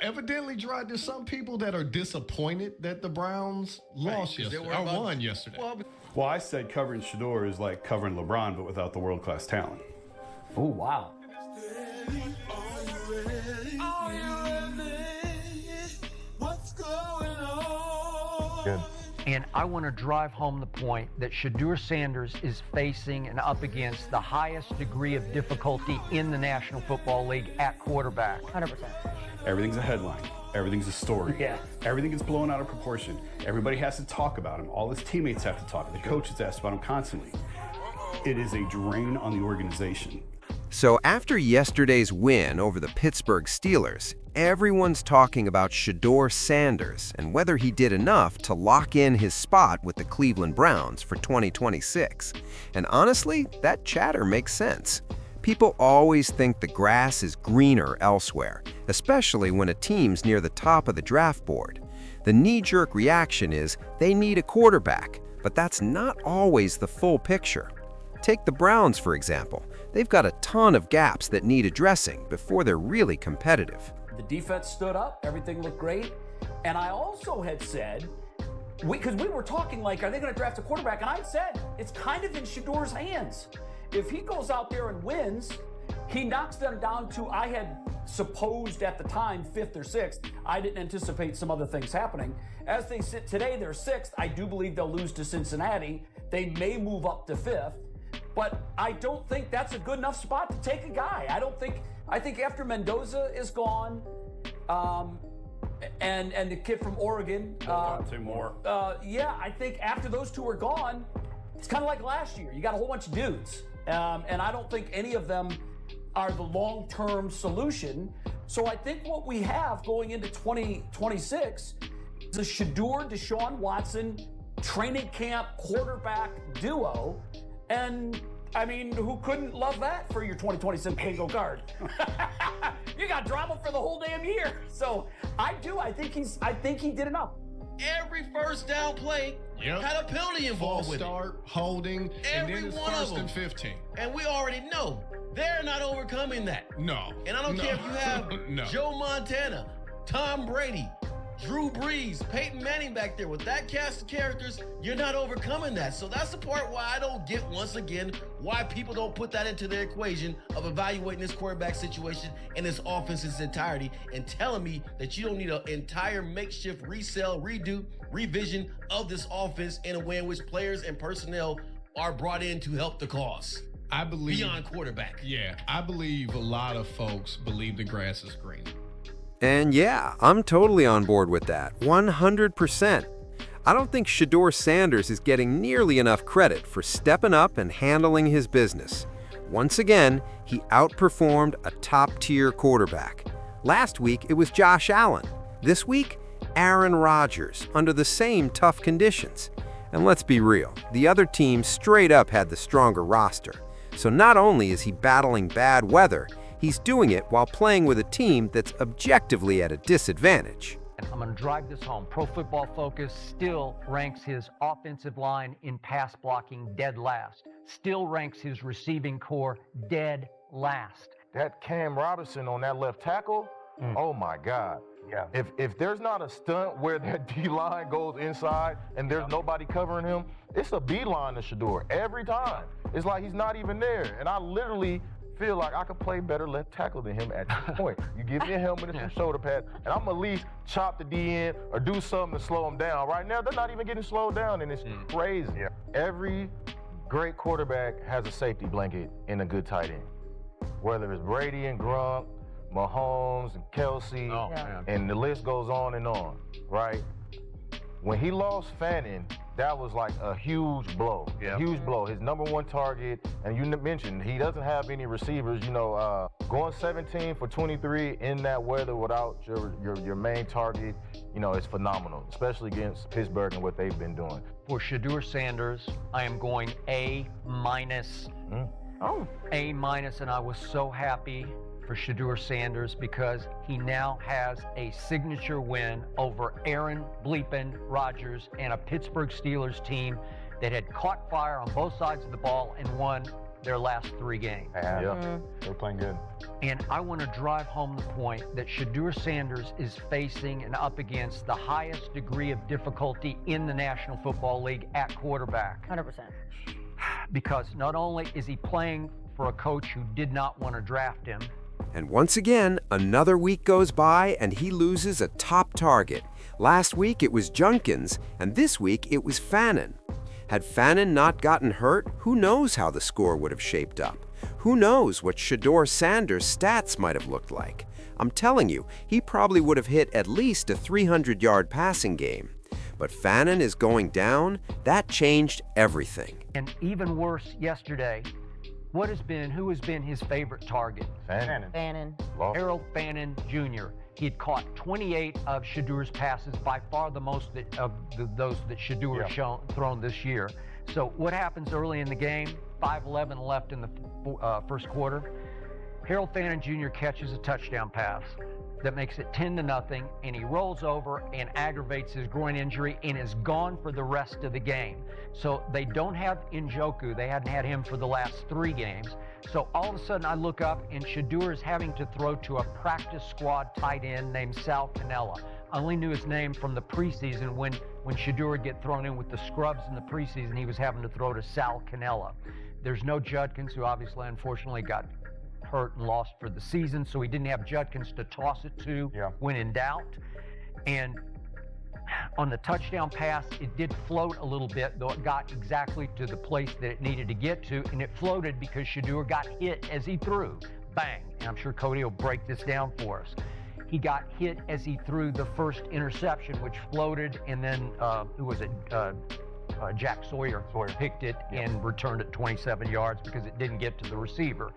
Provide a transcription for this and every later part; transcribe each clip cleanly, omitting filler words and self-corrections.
Evidently, Gerard, there's some people that are disappointed that the Browns lost yesterday, or won yesterday. Well, I said covering Shedeur is like covering LeBron, but without the world-class talent. Oh, wow. What's going on? Good. And I want to drive home the point that Shedeur Sanders is facing and up against the highest degree of difficulty in the National Football League at quarterback. 100%. Everything's a headline. Everything's a story. Yeah. Everything gets blown out of proportion. Everybody has to talk about him. All his teammates have to talk. The coaches ask about him constantly. It is a drain on the organization. So after yesterday's win over the Pittsburgh Steelers, everyone's talking about Shedeur Sanders and whether he did enough to lock in his spot with the Cleveland Browns for 2026. And honestly, that chatter makes sense. People always think the grass is greener elsewhere, especially when a team's near the top of the draft board. The knee-jerk reaction is they need a quarterback, but that's not always the full picture. Take the Browns, for example. They've got a ton of gaps that need addressing before they're really competitive. The defense stood up, everything looked great. And I also had said, because we were talking like, are they going to draft a quarterback? And I said, it's kind of in Shedeur's hands. If he goes out there and wins, he knocks them down to, I had supposed at the time, 5th or 6th. I didn't anticipate some other things happening. As they sit today, they're 6th. I do believe they'll lose to Cincinnati. They may move up to 5th. But I don't think that's a good enough spot to take a guy. I think after Mendoza is gone, and the kid from Oregon, I think after those two are gone, it's kind of like last year. You got a whole bunch of dudes, and I don't think any of them are the long-term solution. So I think what we have going into 2026 is a Shedeur, Deshaun Watson training camp quarterback duo. And I mean, who couldn't love that for your 2026 bingo card? You got drama for the whole damn year. So I think he did enough. Every first down play had a penalty involved with it. Start, holding, and then it's one of first them. and 15. And we already know they're not overcoming that. No. And I don't care if you have Joe Montana, Tom Brady, Drew Brees, Peyton Manning back there. With that cast of characters, you're not overcoming that. So that's the part why I don't get, once again, why people don't put that into their equation of evaluating this quarterback situation and this offense in its entirety and telling me that you don't need an entire makeshift resell, redo, revision of this offense in a way in which players and personnel are brought in to help the cause. I believe beyond quarterback. Yeah, I believe a lot of folks believe the grass is green. And yeah, I'm totally on board with that, 100%. I don't think Shedeur Sanders is getting nearly enough credit for stepping up and handling his business. Once again, he outperformed a top-tier quarterback. Last week, it was Josh Allen. This week, Aaron Rodgers, under the same tough conditions. And let's be real, the other team straight up had the stronger roster. So not only is he battling bad weather, he's doing it while playing with a team that's objectively at a disadvantage. I'm going to drive this home. Pro Football Focus still ranks his offensive line in pass blocking dead last. Still ranks his receiving core dead last. That Cam Robinson on that left tackle, oh my God. Yeah. If there's not a stunt where that D-line goes inside and there's nobody covering him, it's a beeline to Shedeur every time. It's like he's not even there. And I literally feel like I could play better left tackle than him at this point. You give me a helmet and some shoulder pads, and I'm at least chop the D in or do something to slow him down. Right now, they're not even getting slowed down, and it's crazy. Yeah. Every great quarterback has a safety blanket and a good tight end. Whether it's Brady and Gronk, Mahomes and Kelsey, and the list goes on, right? When he lost Fannin, that was like a huge blow. A huge blow. His number one target, and you mentioned he doesn't have any receivers. Going 17 for 23 in that weather without your main target, it's phenomenal, especially against Pittsburgh and what they've been doing. For Shedeur Sanders, I am going A-. A-, and I was so happy for Shedeur Sanders because he now has a signature win over Aaron Bleepin Rodgers and a Pittsburgh Steelers team that had caught fire on both sides of the ball and won their last 3 games. Yeah, they're playing good. And I want to drive home the point that Shedeur Sanders is facing and up against the highest degree of difficulty in the National Football League at quarterback. 100%. Because not only is he playing for a coach who did not want to draft him, And once again, another week goes by and he loses a top target. Last week it was Junkins, and this week it was Fannin. Had Fannin not gotten hurt, who knows how the score would have shaped up? Who knows what Shedeur Sanders' stats might have looked like? I'm telling you, he probably would have hit at least a 300-yard passing game. But Fannin is going down. That changed everything. and even worse yesterday, who has been his favorite target? Fannin. Harold Fannin Jr. He had caught 28 of Shedeur's passes, by far the most of those that Shedeur has thrown this year. So what happens early in the game? 5:11 left in the first quarter. Harold Fannin Jr. catches a touchdown pass that makes it 10-0, and he rolls over and aggravates his groin injury and is gone for the rest of the game. So they don't have Njoku. They hadn't had him for the last 3 games. So all of a sudden I look up and Shedeur is having to throw to a practice squad tight end named Sal Cannella. I only knew his name from the preseason when Shedeur would get thrown in with the scrubs in the preseason. He was having to throw to Sal Cannella. There's no Judkins, who obviously unfortunately got hurt and lost for the season, so he didn't have Judkins to toss it to when in doubt. And on the touchdown pass, it did float a little bit, though it got exactly to the place that it needed to get to, and it floated because Shedeur got hit as he threw. Bang. And I'm sure Cody will break this down for us. He got hit as he threw the first interception, which floated, and then, who was it? Jack Sawyer picked it and returned it 27 yards because it didn't get to the receiver.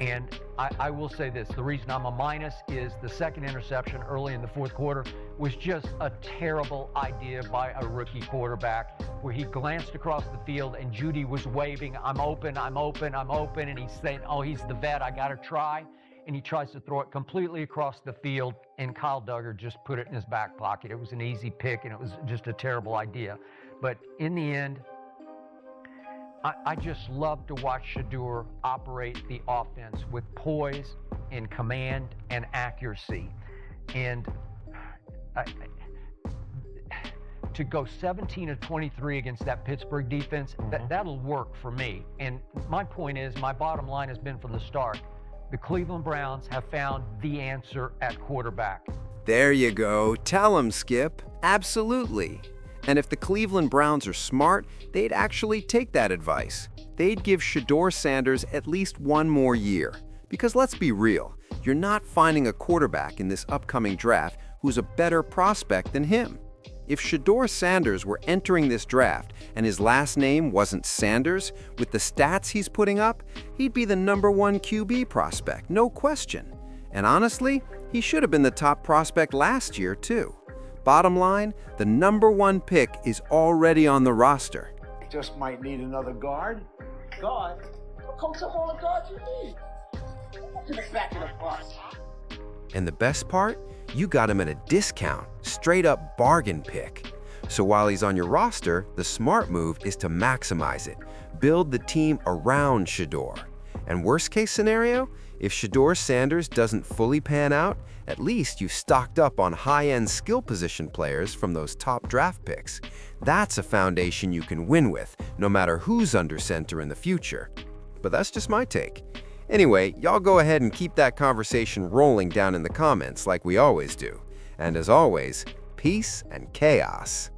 And I will say this, the reason I'm a minus is the second interception early in the fourth quarter was just a terrible idea by a rookie quarterback, where he glanced across the field and Judy was waving, I'm open, I'm open, I'm open, and he's saying, oh, he's the vet, I gotta try. And he tries to throw it completely across the field, and Kyle Duggar just put it in his back pocket. It was an easy pick, and it was just a terrible idea. But in the end, I just love to watch Shedeur operate the offense with poise and command and accuracy. And to go 17 of 23 against that Pittsburgh defense, that'll work for me. And my point is, my bottom line has been from the start, the Cleveland Browns have found the answer at quarterback. There you go. Tell him, Skip. Absolutely. And if the Cleveland Browns are smart, they'd actually take that advice. They'd give Shedeur Sanders at least 1 more year. Because let's be real, you're not finding a quarterback in this upcoming draft who's a better prospect than him. If Shedeur Sanders were entering this draft and his last name wasn't Sanders, with the stats he's putting up, he'd be the #1 QB prospect, no question. And honestly, he should have been the top prospect last year, too. Bottom line, the #1 pick is already on the roster. Just might need another guard. Guard? Coach, up all the guards you need. To the back of the bus. And the best part? You got him at a discount, straight up bargain pick. So while he's on your roster, the smart move is to maximize it. Build the team around Shedeur. And worst case scenario, if Shedeur Sanders doesn't fully pan out, at least you've stocked up on high-end skill position players from those top draft picks. That's a foundation you can win with, no matter who's under center in the future. But that's just my take. Anyway, y'all go ahead and keep that conversation rolling down in the comments like we always do. And as always, peace and chaos.